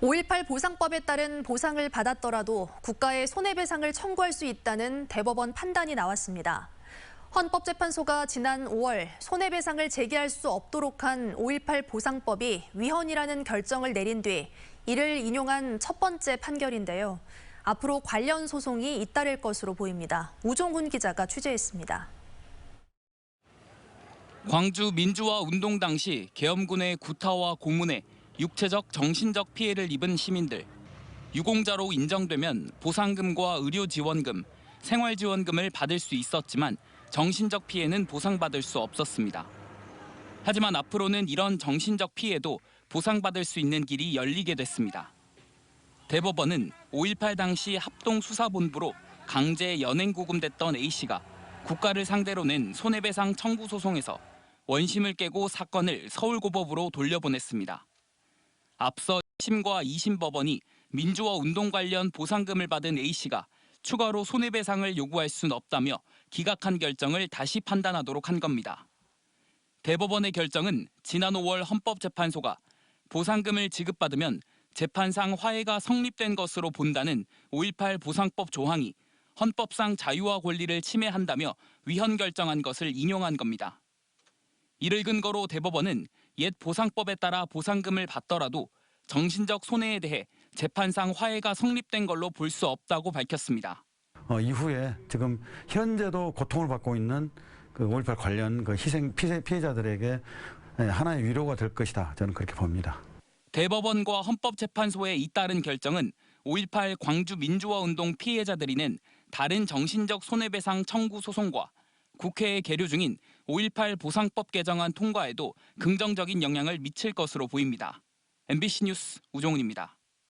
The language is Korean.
5.18 보상법에 따른 보상을 받았더라도 국가에 손해배상을 청구할 수 있다는 대법원 판단이 나왔습니다. 헌법재판소가 지난 5월 손해배상을 제기할 수 없도록 한 5.18 보상법이 위헌이라는 결정을 내린 뒤 이를 인용한 첫 번째 판결인데요. 앞으로 관련 소송이 잇따를 것으로 보입니다. 우종훈 기자가 취재했습니다. 광주 민주화 운동 당시 계엄군의 구타와 고문에 육체적, 정신적 피해를 입은 시민들. 유공자로 인정되면 보상금과 의료지원금, 생활지원금을 받을 수 있었지만 정신적 피해는 보상받을 수 없었습니다. 하지만 앞으로는 이런 정신적 피해도 보상받을 수 있는 길이 열리게 됐습니다. 대법원은 5.18 당시 합동수사본부로 강제 연행구금됐던 A씨가 국가를 상대로 낸 손해배상 청구 소송에서 원심을 깨고 사건을 서울고법으로 돌려보냈습니다. 앞서 1심과 2심 법원이 민주화 운동 관련 보상금을 받은 A씨가 추가로 손해배상을 요구할 수는 없다며 기각한 결정을 다시 판단하도록 한 겁니다. 대법원의 결정은 지난 5월 헌법재판소가 보상금을 지급받으면 재판상 화해가 성립된 것으로 본다는 5.18 보상법 조항이 헌법상 자유와 권리를 침해한다며 위헌 결정한 것을 인용한 겁니다. 이를 근거로 대법원은 옛 보상법에 따라 보상금을 받더라도 정신적 손해에 대해 재판상 화해가 성립된 걸로 볼 수 없다고 밝혔습니다. 이후에 지금 현재도 고통을 받고 있는 그 5.18 관련 그 희생 피해자들에게 하나의 위로가 될 것이다. 저는 그렇게 봅니다. 대법원과 헌법재판소의 잇따른 결정은 5.18 광주 민주화운동 피해자들이 낸 다른 정신적 손해배상 청구 소송과 국회에 계류 중인 5.18 보상법 개정안 통과에도 긍정적인 영향을 미칠 것으로 보입니다. MBC 뉴스 우종훈입니다.